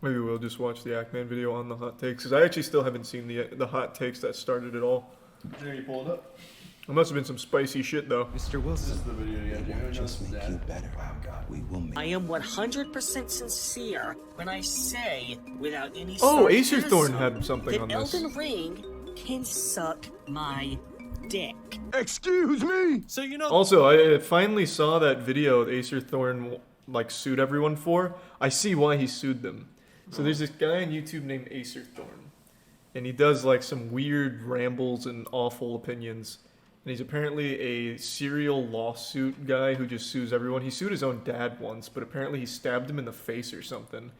Maybe we'll just watch the Ackman video on the hot takes, because I actually still haven't seen the hot takes that started it all. There, you pull it up. There must have been some spicy shit, though. Mr. Wilson. This is the video you It won't just make you better. Wow, God. We will make I am 100% sincere when I say, without any Oh, sarcasm, Acerthorn had something that on this. Elden Ring can suck my dick. Excuse me! So, you know... Also, I finally saw that video that Acerthorn, like, sued everyone for. I see why he sued them. So there's this guy on YouTube named Acerthorn. And he does, like, some weird rambles and awful opinions. And he's apparently a serial lawsuit guy who just sues everyone. He sued his own dad once, but apparently he stabbed him in the face or something.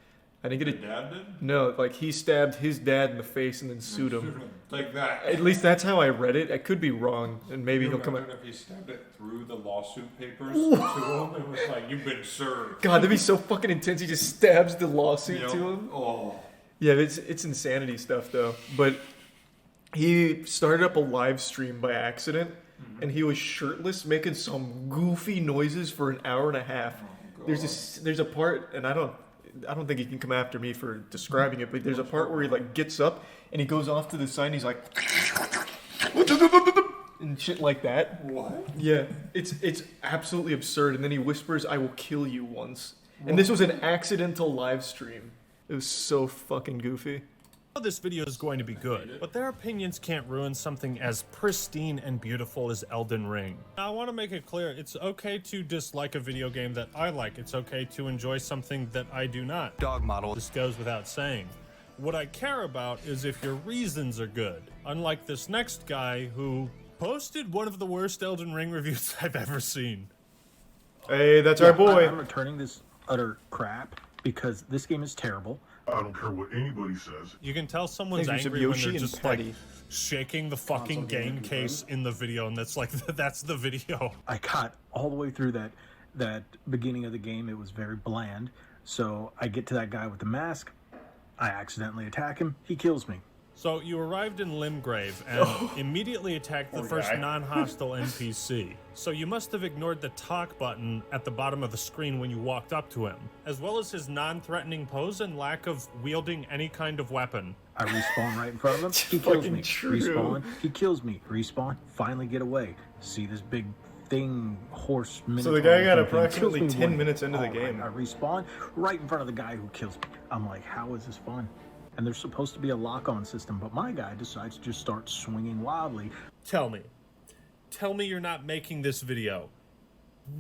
I didn't get it. Dad did? No, like he stabbed his dad in the face and then sued him. Like that. At least that's how I read it. I could be wrong, and maybe he'll come out. If he stabbed it through the lawsuit papers to him, it was like, you've been served. God, that'd be so fucking intense. He just stabs the lawsuit You know? to him. Oh. Yeah, it's insanity stuff though. But he started up a live stream by accident, and he was shirtless, making some goofy noises for an hour and a half. There's a part, and I don't think he can come after me for describing it, but there's a part where he like gets up and he goes off to the side and he's like and shit like that. What? Yeah, it's absolutely absurd. And then he whispers, "I will kill you" once. And this was an accidental live stream. It was so fucking goofy. This video is going to be good, but their opinions can't ruin something as pristine and beautiful as Elden Ring. Now, I want to make it clear, it's okay to dislike a video game that I like. It's okay to enjoy something that I do not. Dog model. This goes without saying. What I care about is if your reasons are good. Unlike this next guy who posted one of the worst Elden Ring reviews I've ever seen. Hey, that's our boy. I'm returning this utter crap because this game is terrible. I don't care what anybody says. You can tell someone's Thank you, angry when Yoshi they're and just Patty. like shaking the fucking game case in the video, and that's like that's the video. I got all the way through that beginning of the game. It was very bland. So I get to that guy with the mask. I accidentally attack him. He kills me. So you arrived in Limgrave and immediately attacked the first non-hostile NPC. So you must have ignored the talk button at the bottom of the screen when you walked up to him, as well as his non-threatening pose and lack of wielding any kind of weapon. I respawn right in front of him. He kills fucking me. true. Respawn. He kills me. Respawn. Finally get away. See this big thing, horse minotaur. So the guy got thing, approximately kills me 10 one. minutes into the All game. right, I respawn right in front of the guy who kills me. I'm like, how is this fun? And there's supposed to be a lock-on system, but my guy decides to just start swinging wildly. Tell me you're not making this video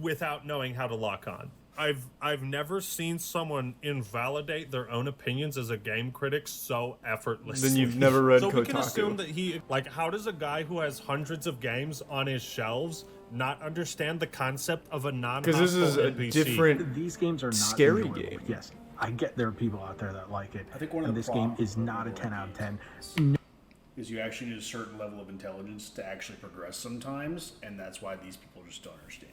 without knowing how to lock on. I've never seen someone invalidate their own opinions as a game critic so effortlessly. Then you've never read So we can Kotaku. assume that how does a guy who has hundreds of games on his shelves not understand the concept of a non-hostile Because this is a NPC? different. These games are not Scary enjoyable. game. Yes, I get there are people out there that like it. I think one of and the this game problems is not a with 10 out of 10. is you actually need a certain level of intelligence to actually progress sometimes, and that's why these people just don't understand.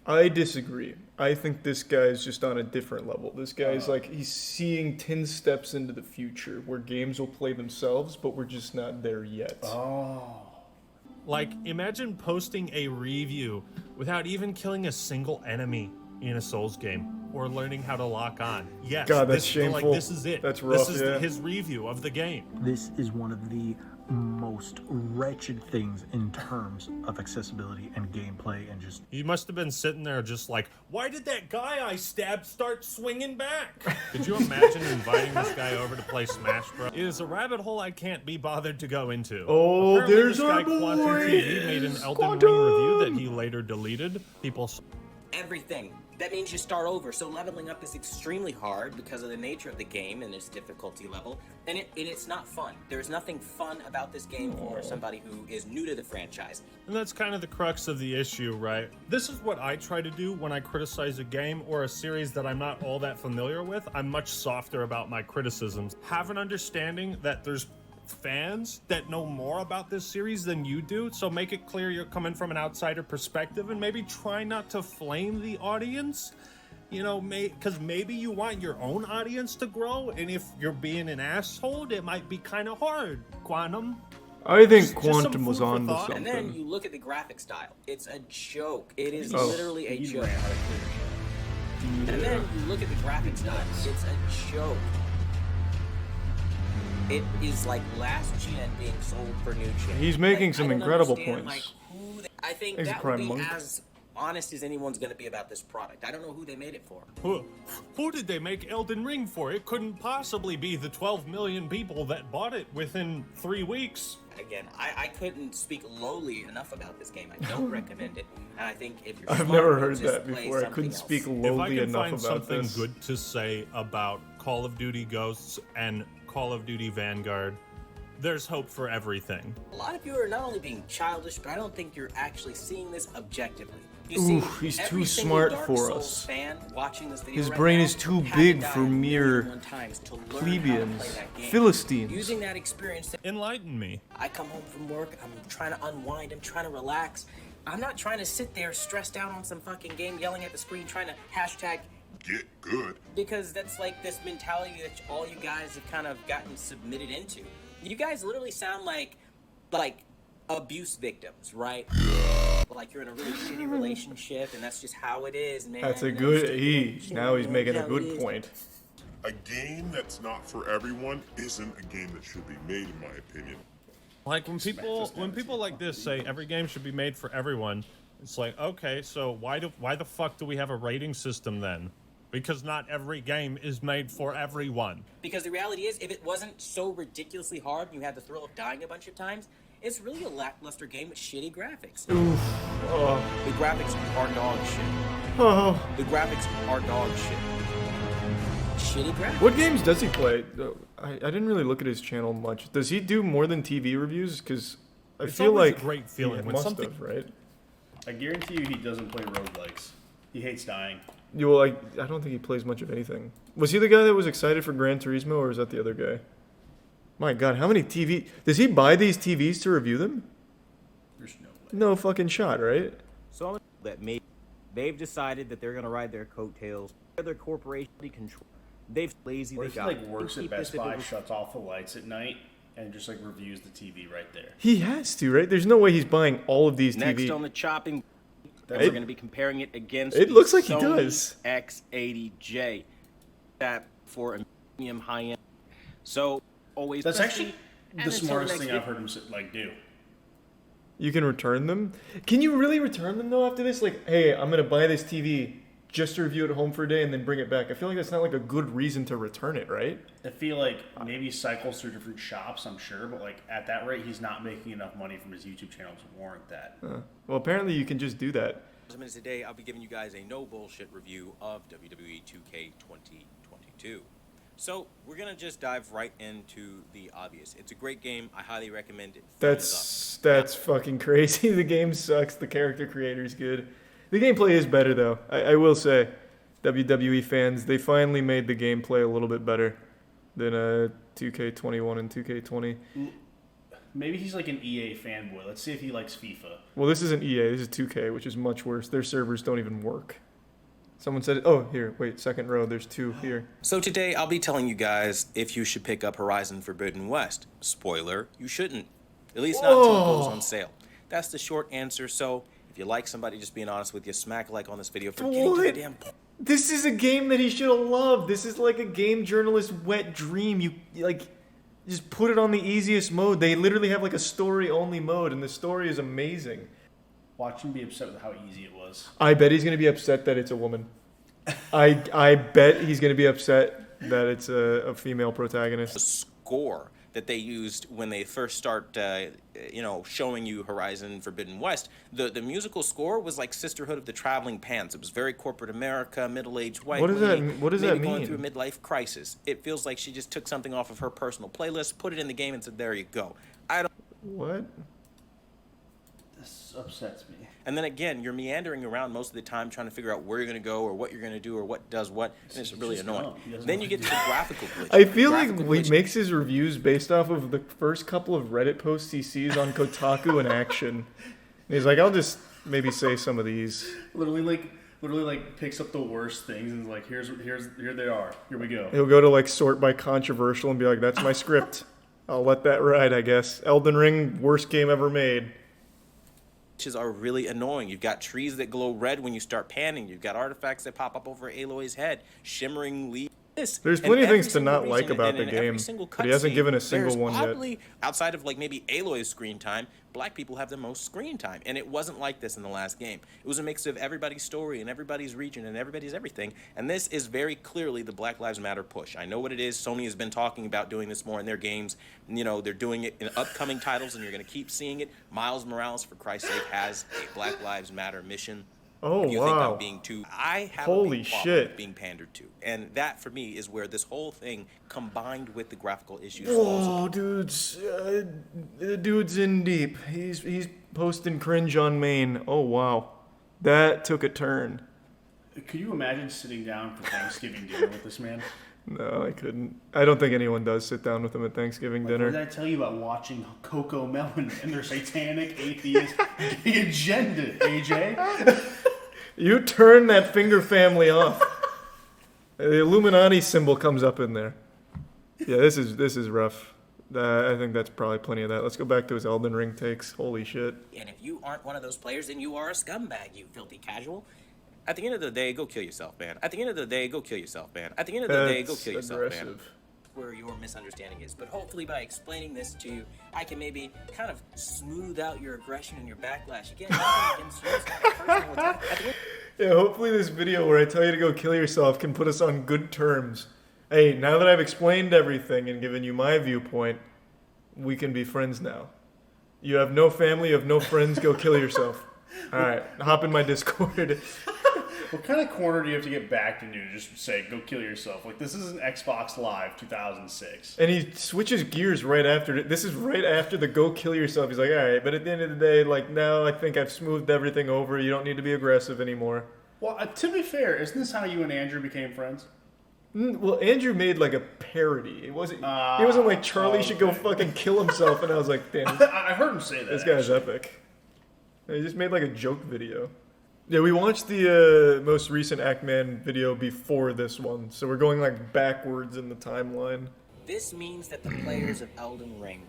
I disagree. I think this guy's just on a different level. This guy's like, he's seeing 10 steps into the future where games will play themselves, but we're just not there yet. Oh. Like, imagine posting a review without even killing a single enemy in a Souls game, or learning how to lock on. Yes, God, that's this, shameful. Like, this is it. That's rough, This is yeah. his review of the game. This is one of the most wretched things in terms of accessibility and gameplay and just... He must have been sitting there just like, why did that guy I stabbed start swinging back? Could you imagine inviting this guy over to play Smash Bros? It is a rabbit hole I can't be bothered to go into. Oh, Apparently there's this our guy, Quantum boy! TV, made an Elden Quantum! Ring review that he later deleted. People... Everything. That means you start over, so leveling up is extremely hard because of the nature of the game and its difficulty level, and it's not fun. There's nothing fun about this game for somebody who is new to the franchise. And that's kind of the crux of the issue, right? This is what I try to do when I criticize a game or a series that I'm not all that familiar with. I'm much softer about my criticisms. Have an understanding that there's fans that know more about this series than you do, so make it clear you're coming from an outsider perspective, and maybe try not to flame the audience, you know, because maybe you want your own audience to grow, and if you're being an asshole, it might be kind of hard. Quantum. I think Just some Quantum was food for on to thought. And then something. you look at the graphic style. It's a joke. It is Oh. literally a You joke. ran out of clear. And then you look at the graphic style. It's a joke. It is like last gen being sold for new gen. He's making Like, some I don't incredible understand, points. Like, I think He's a that crime would be monk. as honest as anyone's going to be about this product. I don't know who they made it for. Who did they make Elden Ring for? It couldn't possibly be the 12 million people that bought it within 3 weeks. Again, I couldn't speak lowly enough about this game. I don't recommend it. And I think if you're I've smart, never you heard just that play before. I something couldn't else. speak If I lowly can enough find about something this. good to say about Call of Duty Ghosts and Call of Duty Vanguard, there's hope for everything. A lot of you are not only being childish, but I don't think you're actually seeing this objectively. You Oof, see, he's every too single smart Dark for Souls us. fan watching this video His right brain now is too had to big die for a million mere and one times to learn how to plebeians, play that game. Philistines. Using that experience, Enlighten me. I come home from work, I'm trying to unwind, I'm trying to relax. I'm not trying to sit there stressed out on some fucking game, yelling at the screen, trying to hashtag, Get good. because that's like this mentality that all you guys have kind of gotten submitted into. You guys literally sound like abuse victims, right? Like you're in a really shitty relationship, and that's just how it is, man. That's a That's good. just Now he's making a how it good is. point. A game that's not for everyone isn't a game that should be made, in my opinion. Like when people like this say every game should be made for everyone, it's like, okay, so why the fuck do we have a rating system then? Because not every game is made for everyone. Because the reality is, if it wasn't so ridiculously hard and you had the thrill of dying a bunch of times, it's really a lackluster game with shitty graphics. Oof. Oh. The graphics are dog shit. Oh. The graphics are dog shit. Shitty graphics. What games does he play? I didn't really look at his channel much. Does he do more than TV reviews? Because I It's feel always like a great feeling he when must something- have, right? I guarantee you he doesn't play roguelikes. He hates dying. You well, I don't think he plays much of anything. Was he the guy that was excited for Gran Turismo, or was that the other guy? My God, how many TV? Does he buy these TVs to review them? There's no way. No fucking shot, right? So that maybe they've decided that they're going to ride their coattails. Their corporation control. They've lazy. Or They if he got. like works they at keep Best this if it Buy, was- shuts off the lights at night, and just like reviews the TV right there. He has to, right? There's no way he's buying all of these Next TVs. on the chopping, That's we're It- going to be comparing it against. it the looks like he Sony does. X80J. That for a medium high end. So always. That's proceed, actually and the until smartest next thing video. I've heard him like do. You can return them. Can you really return them though after this? Like, hey, I'm gonna buy this TV just to review it at home for a day and then bring it back. I feel like that's not like a good reason to return it, right? I feel like maybe he cycles through different shops, I'm sure, but like at that rate, he's not making enough money from his YouTube channel to warrant that. Well, apparently you can just do that. Minutes today, I'll be giving you guys a no bullshit review of WWE 2K 2022. So we're gonna just dive right into the obvious. It's a great game. I highly recommend it. That's fucking crazy. The game sucks. The character creator's good. The gameplay is better though. I will say, WWE fans, they finally made the gameplay a little bit better than 2K21 and 2K20. Maybe he's like an EA fanboy. Let's see if he likes FIFA. Well, this isn't EA. This is 2K, which is much worse. Their servers don't even work. Someone said, "Oh, here, wait, second row. There's two here." So today, I'll be telling you guys if you should pick up Horizon Forbidden West. Spoiler: you shouldn't. At least not until it goes on sale. That's the short answer. So if you like somebody just being honest with you, smack a like on this video for getting to the What? damn. This is a game that he should have loved. This is like a game journalist's wet dream. You like just put it on the easiest mode. They literally have like a story-only mode, and the story is amazing. Watch him be upset with how easy it was. I bet he's gonna be upset that it's a woman. I bet he's gonna be upset that it's a female protagonist. Score that they used when they first start, showing you Horizon Forbidden West. The musical score was like Sisterhood of the Traveling Pants. It was very corporate America, middle-aged white. What does lady, that- what does maybe that going mean? through a midlife crisis. It feels like she just took something off of her personal playlist, put it in the game, and said, "There you go." I don't. What? This upsets me. And then again, you're meandering around most of the time trying to figure out where you're going to go or what you're going to do or what does what, and it's He's really just annoying. dumb. He doesn't Then know you what get to to the graphical glitch. I feel like Graphical he glitch- makes his reviews based off of the first couple of Reddit posts he sees on Kotaku in action. And he's like, I'll just maybe say some of these. Literally picks up the worst things and is like, here they are. Here we go. He'll go to like sort by controversial and be like, that's my script. I'll let that ride, I guess. Elden Ring, worst game ever made. Glitches are really annoying. You've got trees that glow red when you start panning. You've got artifacts that pop up over Aloy's head, shimmering leaves. this. There's And plenty of every things to single not like reason, about and the in every game, single but he hasn't cutscene, given a single there's one yet. probably, outside of like maybe Aloy's screen time, black people have the most screen time, and it wasn't like this in the last game. It was a mix of everybody's story and everybody's region and everybody's everything, and this is very clearly the Black Lives Matter push. I know what it is. Sony has been talking about doing this more in their games. You know, they're doing it in upcoming titles, and you're going to keep seeing it. Miles Morales, for Christ's sake, has a Black Lives Matter mission. Oh, You think wow. I'm being too... I have Holy a big problem shit. with being pandered to, and that for me is where this whole thing, combined with the graphical issues, falls Whoa, dude's in deep. He's posting cringe on main. Oh wow, that took a turn. Could you imagine sitting down for Thanksgiving dinner with this man? No, I couldn't. I don't think anyone does sit down with him at Thanksgiving What did dinner. I tell you about watching Coco Melon and their satanic atheist agenda, AJ? You turn that finger family off. The Illuminati symbol comes up in there. Yeah, this is rough. I think that's probably plenty of that. Let's go back to his Elden Ring takes. Holy shit. And if you aren't one of those players, then you are a scumbag, you filthy casual. At the end of the day, go kill yourself, man. At the end of the day, go kill yourself, man. At the end of the day, go That's kill yourself, man. aggressive. Where your misunderstanding is. But hopefully by explaining this to you, I can maybe kind of smooth out your aggression and your backlash. Again, nothing against you, it's not a personal attack. At the end Yeah, hopefully this video where I tell you to go kill yourself can put us on good terms. Hey, now that I've explained everything and given you my viewpoint, we can be friends now. You have no family, you have no friends, go kill yourself. Alright, hop in my Discord. What kind of corner do you have to get backed into to just say, go kill yourself? Like, this is an Xbox Live 2006. And he switches gears right after it. This is right after the go kill yourself. He's like, alright, but at the end of the day, like, now I think I've smoothed everything over. You don't need to be aggressive anymore. Well, to be fair, isn't this how you and Andrew became friends? Well, Andrew made like a parody. It wasn't like Charlie should go fucking kill himself, and I was like, damn, I heard him say that. this guy's epic. He just made like a joke video. Yeah, we watched the most recent Ackman video before this one, so we're going like backwards in the timeline. this means that the players of Elden Ring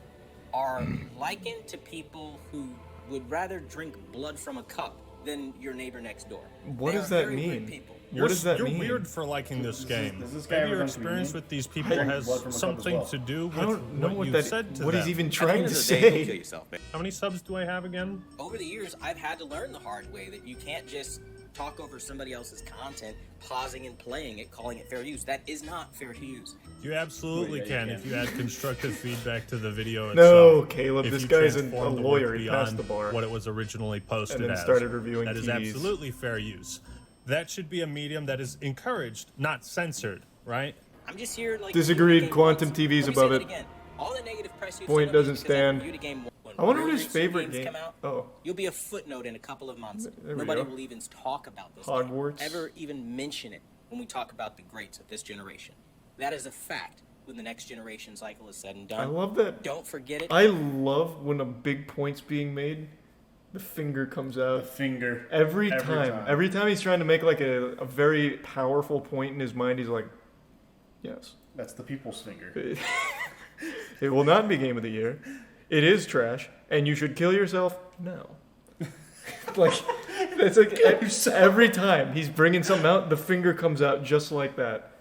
are likened to people who would rather drink blood from a cup than your neighbor next door. What They does are that very mean? rude people. What does that You're mean? weird for liking this game. does this guy Maybe ever your come to be experience mean? with these people drink has blood from a cup as something well. to do with I don't know what what you that. said to What them. he's even At the trying end to of the day, go kill say. yourself, man. How many subs do I have again? Over the years, I've had to learn the hard way that you can't just talk over somebody else's content, pausing and playing it, calling it fair use. That is not fair use. You absolutely Well, yeah, you can can. if you add constructive feedback to the video No, itself. Caleb, If this you guy's a transform the lawyer. work He passed beyond the bar. what it was originally posted And then as. started reviewing That is TVs. absolutely fair use. That should be a medium that is encouraged, not censored, right? I'm just here like Disagreed. reviewing the game Quantum once. TV's Let me say above that it. again. All the negative press you've Point said on me doesn't because I stand. reviewed a game when I wonder what real his recent favorite games game. come out. Oh, You'll be a footnote in a couple of months. There we Nobody go. will even talk about this. Hogwarts. Game, ever even mention it when we talk about the greats of this generation. That is a fact when the next generation cycle is said and done. I love that. Don't forget it. I love when a big point's being made, the finger comes out. Finger. Every time. Every time he's trying to make like a very powerful point in his mind, he's like, yes. That's the people's finger. It will not be game of the year. It is trash, and you should kill yourself now. Like, it's like every time he's bringing something out, the finger comes out just like that.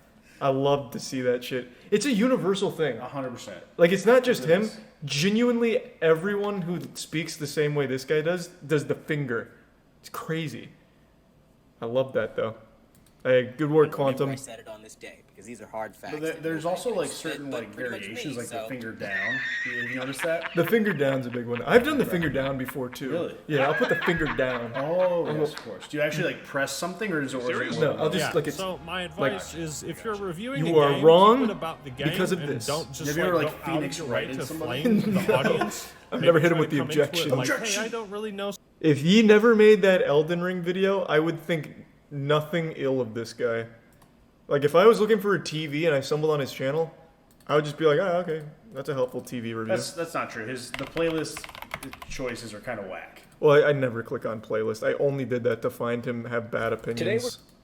I love to see that shit. It's a universal thing. 100%. Like, it's not just It him. is. Genuinely, everyone who speaks the same way this guy does the finger. It's crazy. I love that, though. Hey, good work, Remember I Quantum. said it on this day because these are hard facts. But that there's nobody also like can certain but like pretty much variations, me, like so- the finger down. Have you noticed that? The finger down's a big one. I've done the finger down before, too. Really? Yeah, I'll put the finger down. Oh, yes, of course. Do you actually like press something, or is it? No, I'll just Yeah, like it's. so my advice is if you're reviewing You a are game, wrong keep it about the game because of and this. don't just Have you ever, go like, out Phoenix of your way Wrighted to somebody? flame the audience. I've Maybe never hit him try with to the come into it objection. Like, hey, Objection. I don't really know. If he never made that Elden Ring video, I would think nothing ill of this guy. Like, if I was looking for a TV and I stumbled on his channel, I would just be like, oh, okay, that's a helpful TV review. That's not true. The playlist choices are kind of whack. Well, I never click on playlist. I only did that to find him have bad opinions.